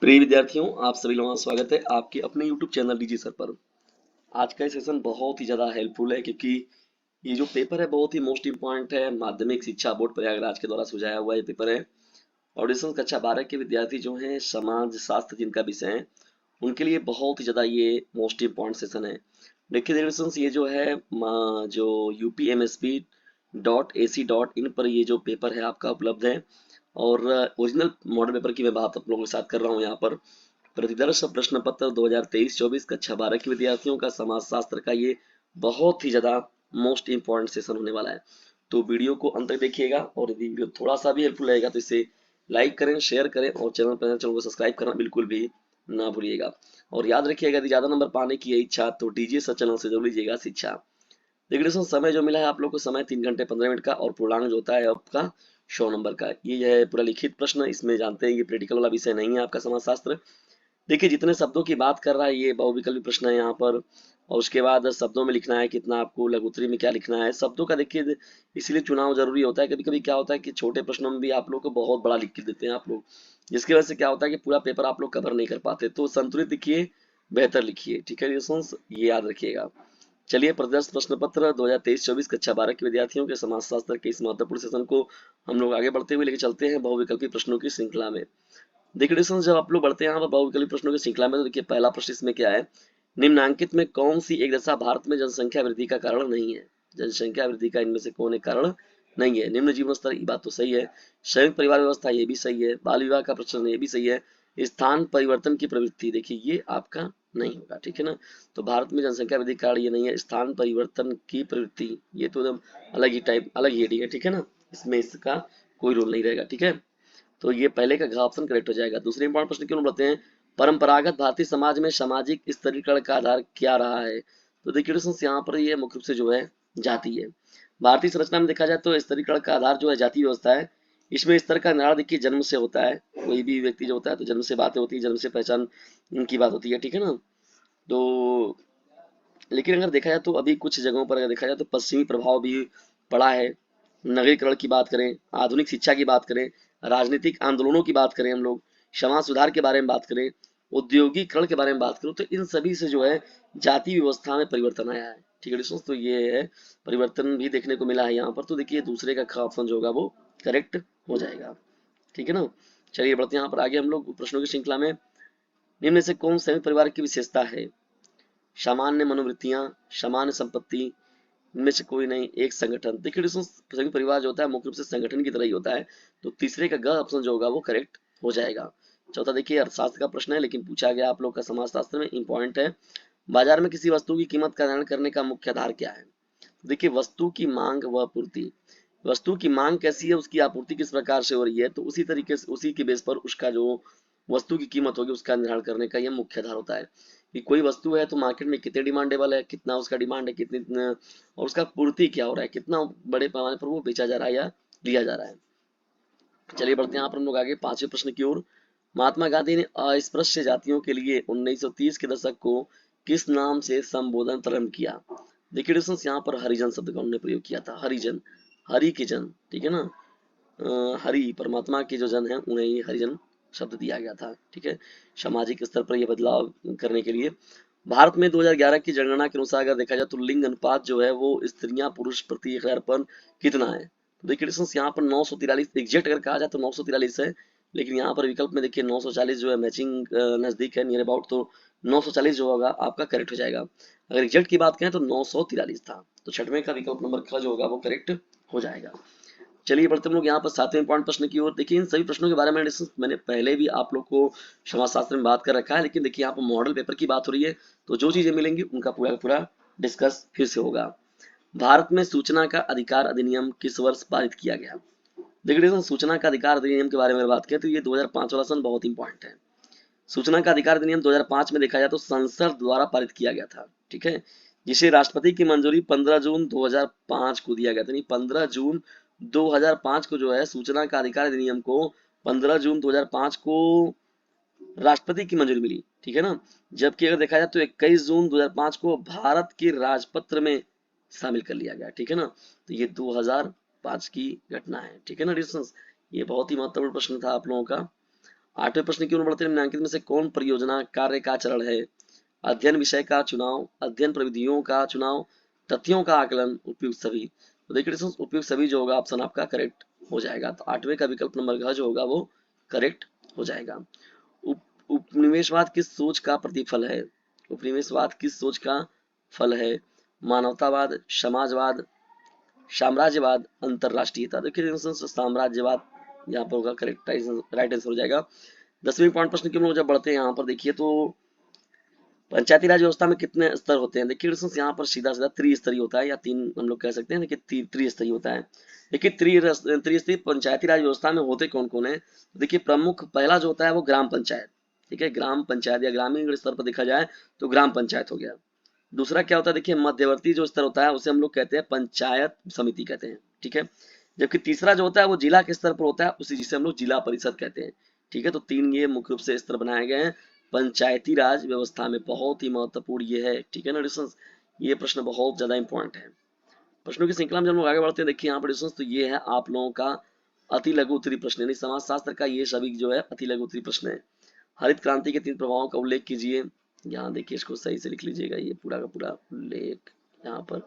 प्रिय विद्यार्थियों, आप सभी लोगों का स्वागत है आपके अपने YouTube चैनल डीजी सर पर। आज का ये सेशन बहुत ही ज़्यादा हेल्पफुल है क्योंकि ये जो पेपर है बहुत ही मोस्ट इम्पॉर्टेंट है। माध्यमिक शिक्षा बोर्ड प्रयागराज के द्वारा सुझाया हुआ ये पेपर है। ऑडिशन कक्षा 12 के विद्यार्थी जो हैं समाज शास्त्र जिनका विषय है उनके लिए बहुत ही ज़्यादा ये मोस्ट इम्पॉर्टेंट सेशन है। देखिए स्टूडेंट्स, ये जो है जो UPMSP.AC.in पर ये जो पेपर है आपका उपलब्ध है। और ओरिजिनल मॉडल पेपर की मैं बात आप लोगों के साथ कर रहा हूँ यहाँ पर। प्रतिदर्श प्रश्न पत्र 2023-24 कक्षा 12 के विद्यार्थियों का समाज शास्त्र का ये बहुत ही ज्यादा मोस्ट इम्पॉर्टेंट सेशन होने वाला है। तो वीडियो को अंत तक देखिएगा और यदि वीडियो थोड़ा सा भी हेल्पफुल रहेगा तो इसे लाइक करें, शेयर करें और चैनल को सब्सक्राइब करना बिल्कुल भी ना भूलिएगा। और याद रखिएगा, यदि ज्यादा नंबर पाने की है इच्छा तो डीजे सर चैनल से जरूर लीजिएगा शिक्षा। देखिए दोस्तों, समय जो मिला है आप लोग को, समय 3 घंटे 15 मिनट का और पूर्णांक जो होता है आपका 100 नंबर का। ये है पूरा लिखित प्रश्न। इसमें जानते हैं ये प्रैक्टिकल वाला विषय नहीं है आपका समाजशास्त्र। देखिए जितने शब्दों की बात कर रहा है ये बहुविकल्पी प्रश्न है यहाँ पर। और उसके बाद शब्दों में लिखना है कितना, आपको लघुत्तरी में क्या लिखना है शब्दों का। देखिए इसीलिए चुनाव जरूरी होता है। कभी कभी क्या होता है कि छोटे प्रश्नों में भी आप लोग को बहुत बड़ा लिख के देते हैं आप लोग, जिसकी वजह से क्या होता है कि पूरा पेपर आप लोग कवर नहीं कर पाते। तो संतुलित लिखिए, बेहतर लिखिए, ठीक है दोस्तों, ये याद रखिएगा। चलिए, प्रदर्श प्रश्न पत्र 2023-24 कक्षा 12 के विद्यार्थियों के समाजशास्त्र के इस महत्वपूर्ण सेशन को हम लोग आगे बढ़ते हुए लेके चलते हैं बहुविकल्पी प्रश्नों की श्रृंखला में। देखिए दोस्तों, जब आप लोग बढ़ते हैं यहाँ पर बहुविकल्पी प्रश्नों की श्रृंखला में तो देखिए पहला प्रश्न इसमें क्या है। निम्नांकित में कौन सी एक दशा भारत में जनसंख्या वृद्धि का कारण नहीं है। जनसंख्या वृद्धि का इनमें से कौन एक कारण नहीं है। निम्न जीवन स्तर, ये बात तो सही है। संयुक्त परिवार व्यवस्था, ये भी सही है। बाल विवाह का प्रचलन, ये भी सही है। स्थान परिवर्तन की प्रवृत्ति, देखिए ये आपका नहीं होगा, ठीक है ना। तो भारत में जनसंख्या वृद्धि का कारण ये नहीं है। स्थान परिवर्तन की प्रवृत्ति, ये तो एकदम अलग ही टाइप, अलग ही हेडिंग है, ठीक है ना। इसमें इसका कोई रोल नहीं रहेगा, ठीक है। तो ये पहले का घ ऑप्शन करेक्ट हो जाएगा। दूसरे इंपॉर्टेंट प्रश्न क्यों बढ़ते हैं। परंपरागत भारतीय समाज में सामाजिक स्तरीकरण का आधार क्या रहा है। तो देखिए दोस्तों, यहाँ पर ये मुख्य रूप से जो है जाति है। भारतीय संरचना में देखा जाए तो स्तरीकरण का आधार जो है जाति व्यवस्था है। इसमें स्तर का निर्धारण देखिए जन्म से होता है। कोई भी व्यक्ति जो होता है तो जन्म से बातें होती है, जन्म से पहचान की बात होती है, ठीक है ना। तो लेकिन अगर देखा जाए तो अभी कुछ जगहों पर अगर देखा जाए तो पश्चिमी प्रभाव भी पड़ा है। नगरीकरण की बात करें, आधुनिक शिक्षा की बात करें, राजनीतिक आंदोलनों की बात करें, हम लोग समाज सुधार के बारे में बात करें, औद्योगिकरण के बारे में बात करूं, तो इन सभी से जो है जाति व्यवस्था में परिवर्तन आया है, ठीक है दोस्तों। तो ये है परिवर्तन भी देखने को मिला है यहाँ पर। तो देखिए दूसरे का ख ऑप्शन जो होगा वो करेक्ट हो जाएगा, ठीक है ना। चलिए बढ़ते हैं यहाँ पर आगे हम लोग प्रश्नों की श्रृंखला में। निम्न में से कौन संयुक्त परिवार की विशेषता है। सामान्य मनोवृत्तियां, सामान्य संपत्ति, इनमें से कोई नहीं। एक संगठन, देखिए दोस्तों संयुक्त परिवार जो होता है मुख्य रूप से संगठन की तरह ही होता है। तो तीसरे का ग ऑप्शन जो होगा वो करेक्ट हो जाएगा। चौथा देखिए अर्थशास्त्र का प्रश्न है लेकिन पूछा गया आप लोग का समाजशास्त्र में, इंपॉर्टेंट है। बाजार में किसी वस्तु की कीमत का निर्धारण करने का मुख्य आधार क्या है। देखिए वस्तु की मांग व आपूर्ति। वस्तु की मांग कैसी है, उसकी आपूर्ति किस प्रकार से हो रही है, तो उसी तरीके से उसी के बेस पर उसका जो वस्तु की कीमत होगी उसका निर्धारण करने का यह मुख्य आधार होता है कि कोई वस्तु है तो मार्केट में कितने डिमांडेबल है, कितना उसका डिमांड है, कितनी और उसका पूर्ति क्या हो रहा है, कितना बड़े पैमाने पर वो बेचा जा रहा है या लिया जा रहा है। चलिए बढ़ते हैं यहाँ पर हम लोग आगे पांचवें प्रश्न की ओर। महात्मा गांधी ने अस्पृश्य जातियों के लिए 1930 के दशक को किस नाम से संबोधन प्रारंभ किया। देखिए दोस्तों यहाँ पर हरिजन शब्द का उन्होंने प्रयोग किया था। हरिजन, हरि के जन, ठीक है ना। हरि परमात्मा के जो जन है उन्हें ही हरिजन शब्द दिया गया था, ठीक है। सामाजिक स्तर पर यह बदलाव करने के लिए। भारत में 2011 की जनगणना के अनुसार अगर देखा जाए तो लिंग अनुपात जो है वो स्त्रियां पुरुष प्रति 1000 पर कितना है। तो देखिए दोस्तों यहाँ पर 943 एग्जैक्ट अगर कहा जाए तो 943 है। लेकिन यहाँ पर विकल्प में देखिए 940 जो है मैचिंग नजदीक है, नियर अबाउट। तो 940 जो होगा आपका करेक्ट हो जाएगा। अगर एग्जैक्ट की बात करें तो 943 था। तो छठवें का विकल्प नंबर ख जो होगा वो करेक्ट हो जाएगा। चलिए बढ़ते हम लोग यहाँ पर सातवें पॉइंट प्रश्न की ओर। देखिए इन सभी प्रश्नों के बारे में मैंने पहले भी आप लोग को समाजशास्त्र में बात कर रखा है, लेकिन देखिए यहाँ पर मॉडल पेपर की बात हो रही है तो जो चीजें मिलेंगी उनका पूरा पूरा डिस्कस फिर से होगा। भारत में सूचना का अधिकार अधिनियम किस वर्ष पारित किया गया। देखिए सूचना का अधिकार अधिनियम के बारे में बात करें तो ये 2005 वाला सन बहुत इंपॉर्टेंट है। सूचना का अधिकार अधिनियम 2005 में देखा जाए तो संसद द्वारा पारित किया गया था, ठीक है। जिसे राष्ट्रपति की मंजूरी 15 जून 2005 को दिया गया था। नहीं, 15 जून 2005 को जो है सूचना का अधिकार अधिनियम को 15 जून 2005 को राष्ट्रपति की मंजूरी मिली, ठीक है ना। जबकि अगर देखा जाए तो 21 जून 2005 को भारत के राजपत्र में शामिल कर लिया गया, ठीक है ना। तो ये 2005 की घटना है, ठीक है ना डिस्टेंस। ये बहुत ही महत्वपूर्ण प्रश्न था आप लोगों का। 8वें प्रश्न की ओर बढ़ते हैं। निम्नलिखित में से कौन परियोजना कार्य का चरण है? अध्ययन विषय का चुनाव, अध्ययन प्रविधियों का चुनाव, तथ्यों का आकलन, उपयुक्त सभी। तो देखिए दोस्तों, उपयुक्त सभी जो होगा ऑप्शन आपका करेक्ट हो जाएगा। तो 8वें का विकल्प नंबर घ जो होगा वो करेक्ट हो जाएगा। उपनिवेशवाद किस सोच का प्रतिफल है? उपनिवेशवाद किस सोच का फल है? मानवतावाद, समाजवाद, साम्राज्यवाद, अंतरराष्ट्रीयता। देखिए दोस्तों, साम्राज्यवाद यहाँ पर होगा करेक्ट, राइट आंसर हो जाएगा। 10वें पॉइंट प्रश्न की हम लोग जब बढ़ते हैं यहाँ पर देखिए तो पंचायती राज व्यवस्था में कितने स्तर होते हैं? देखिए दोस्तों, यहाँ पर सीधा सीधा त्रिस्तरीय होता है, या तीन हम लोग कह सकते हैं। देखिए त्रिस्तरीय होता है। देखिए त्रिस्तरीय पंचायती राज व्यवस्था में होते कौन कौन है? देखिए प्रमुख पहला जो होता है वो ग्राम पंचायत, ठीक है, ग्राम पंचायत या ग्रामीण स्तर पर देखा जाए तो ग्राम पंचायत हो गया। दूसरा क्या होता है? देखिए मध्यवर्ती जो स्तर होता है उसे हम लोग कहते हैं पंचायत समिति कहते हैं, ठीक है। जबकि तीसरा जो होता है वो जिला के स्तर पर होता है, उसी जिसे हम लोग जिला परिषद कहते हैं, ठीक है। तो तीन ये मुख्य रूप से स्तर बनाए गए हैं पंचायती राज व्यवस्था में। बहुत ही महत्वपूर्ण ये है, ठीक है ना डिस्टेंस। ये प्रश्न बहुत ज्यादा इंपॉर्टेंट है। प्रश्नों की श्रृंखला में जब हम लोग आगे बढ़ते हैं, देखिए यहाँ पर डिस्टेंस, तो ये है आप लोगों का अति लघु उत्तरीय प्रश्न, यानी समाज शास्त्र का ये सभी जो है अति लघु उत्तरीय प्रश्न है। हरित क्रांति के 3 प्रभावों का उल्लेख कीजिए। यहाँ देखिए, इसको सही से लिख लीजिएगा, ये पूरा का पूरा उल्लेख यहाँ पर,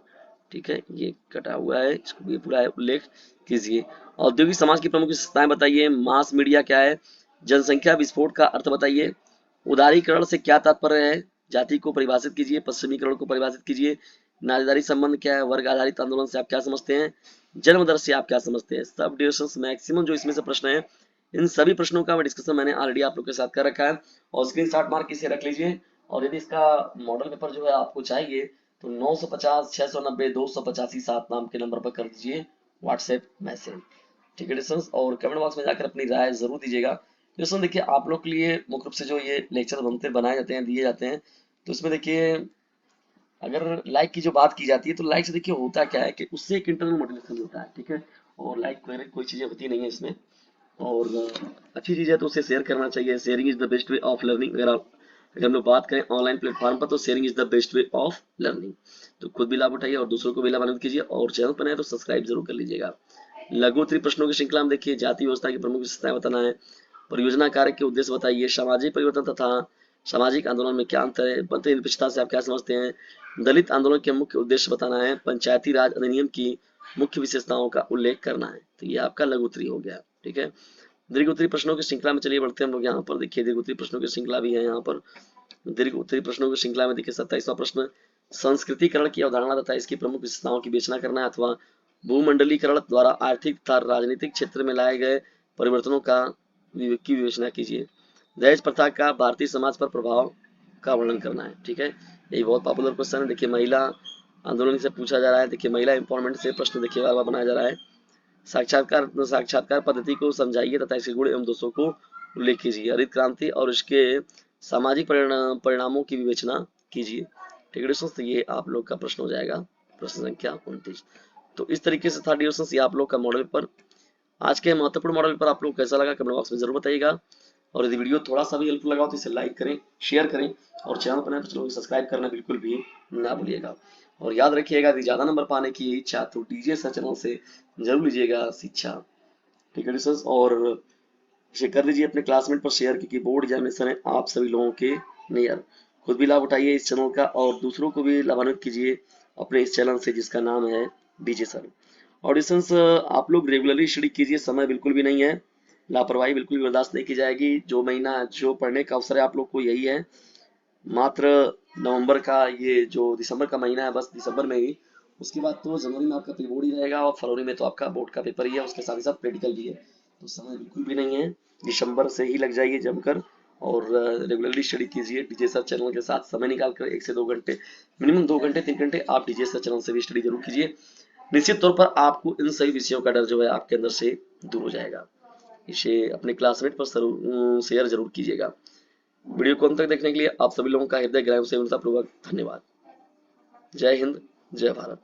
ठीक है, ये कटा हुआ है, इसको ये पूरा उल्लेख कीजिए। औद्योगिक समाज की प्रमुख विशेषताएं बताइए। मास मीडिया क्या है? जनसंख्या विस्फोट का अर्थ बताइए। उदारीकरण से क्या तात्पर्य है? जाति को परिभाषित कीजिए, पश्चिमीकरण को परिभाषित कीजिए। नातेदारी संबंध क्या है? वर्ग आधारित आंदोलन से आप क्या समझते हैं? जन्म दर से आप क्या समझते हैं? सब डिविजन मैक्सिमम जो इसमें से प्रश्न है, इन सभी प्रश्नों का डिस्कशन मैंने ऑलरेडी आप लोग के साथ कर रखा है, और स्क्रीनशॉट मार के इसे रख लीजिए। और यदि इसका मॉडल पेपर जो है आपको चाहिए तो 950 690 285 7 नाम के नंबर पर कर दीजिए व्हाट्सएप मैसेज, ठीक है डिस्टेंस। और कमेंट बॉक्स में जाकर अपनी राय जरूर दीजिएगा। डिस्टेंस देखिए, आप लोग के लिए मुख्य रूप से जो ये लेक्चर बनते बनाए जाते हैं, दिए जाते हैं, तो इसमें देखिए अगर लाइक की जो बात की जाती है तो लाइक से देखिए होता क्या है कि उससे एक इंटरनल मोटिवेशन होता है, ठीक है। और लाइक वगैरह कोई चीजें होती नहीं है इसमें, और अच्छी चीज है तो उसे शेयर करना चाहिए। Sharing is the best way of learning. अगर हम लोग बात करें ऑनलाइन प्लेटफॉर्म पर, तो sharing is the best way of learning. तो खुद भी लाभ उठाइए और दूसरों को भी लाभान्वित कीजिए, और चैनल पर नए तो सब्सक्राइब जरूर कर लीजिएगा। लघु उत्तरीय प्रश्नों की श्रृंखला में देखिए जाति व्यवस्था की प्रमुख विशेषताएं बताना है। परियोजना कार्य के उद्देश्य बताइए। सामाजिक परिवर्तन तथा सामाजिक आंदोलन में क्या अंतर है? मत निरपेक्षता से आप क्या समझते हैं? दलित आंदोलन के मुख्य उद्देश्य बताना है। पंचायती राज अधिनियम की मुख्य विशेषताओं का उल्लेख करना है। तो ये आपका लघु उत्तरीय हो गया, ठीक है। दीर्घ उत्तरीय प्रश्नों की श्रृंखला में चलिए बढ़ते हैं हम लोग। यहाँ पर देखिए दीर्घ उत्तरीय प्रश्नों की श्रृंखला भी है। यहाँ पर दीर्घ उत्तरीय प्रश्नों की श्रृंखला में देखिए 27वां प्रश्न, संस्कृतिकरण की अवधारणा तथा इसकी प्रमुख विशेषताओं की विवेचना करना है, अथवा भूमंडलीकरण द्वारा आर्थिक तथा राजनीतिक क्षेत्र में लाए गए परिवर्तनों की विवेचना कीजिए। दहेज प्रथा का भारतीय समाज पर प्रभाव का वर्णन करना है, ठीक है। यही बहुत पॉपुलर क्वेश्चन है। देखिए महिला आंदोलन से पूछा जा रहा है। देखिए महिला एम्पावरमेंट से प्रश्न देखिए बार बार बनाया जा रहा है। साक्षात्कार पद्धति को समझाइए तथा इसके गुण एवं दोषों को उल्लेख कीजिए। हरित क्रांति और इसके सामाजिक परिणामों की विवेचना कीजिए, ठीक है दोस्तों। ये आप लोग का प्रश्न हो जाएगा, प्रश्न संख्या 29। तो इस तरीके से था डिविजन, ये आप लोग का मॉडल पेपर। आज के महत्वपूर्ण मॉडल पेपर आप लोग कैसा लगा कमेंट बॉक्स में जरूर बताइएगा। और यदि वीडियो थोड़ा सा भी हेल्पफुल लगा तो इसे लाइक करें, शेयर करें, और चैनल पर नए तो चैनल को सब्सक्राइब करना बिल्कुल भी ना भूलिएगा। और याद रखिएगा, यदि ज्यादा नंबर पाने की इच्छा तो डीजे सर चैनल से जरूर लीजिएगा शिक्षा, ठीक है डिस्टेंस। और इसे कर दीजिए अपने क्लासमेट पर शेयर, क्योंकि बोर्ड एग्जामिनेशन है आप सभी लोगों के नियर। खुद भी लाभ उठाइए इस चैनल का, और दूसरों को भी लाभान्वित कीजिए अपने इस चैनल से जिसका नाम है डीजे सर। और डिस्टेंस आप लोग रेगुलरली स्टडी कीजिए, समय बिल्कुल भी नहीं है, लापरवाही बिल्कुल भी बर्दाश्त नहीं की जाएगी। जो महीना जो पढ़ने का अवसर है आप लोग को यही है, मात्र नवंबर का, ये जो दिसंबर का महीना है बस दिसंबर में ही, उसके बाद तो जनवरी में आपका प्री बोर्ड ही रहेगा, और फरवरी में तो आपका बोर्ड का पेपर ही है, उसके साथ ही साथ प्रैक्टिकल भी है। तो समय बिल्कुल भी नहीं है, दिसंबर से ही लग जाइए जमकर, और रेगुलरली स्टडी कीजिए डीजे सर चैनल के साथ। समय निकाल कर 1 से 2 घंटे, मिनिमम 2 घंटे 3 घंटे आप डीजे सर चैनल से भी स्टडी जरूर कीजिए। निश्चित तौर पर आपको इन सभी विषयों का डर जो है आपके अंदर से दूर हो जाएगा। इसे अपने क्लासमेट पर शेयर जरूर कीजिएगा। वीडियो को अंत तक देखने के लिए आप सभी लोगों का हृदय गहराई से पूर्वक धन्यवाद। जय हिंद, जय भारत।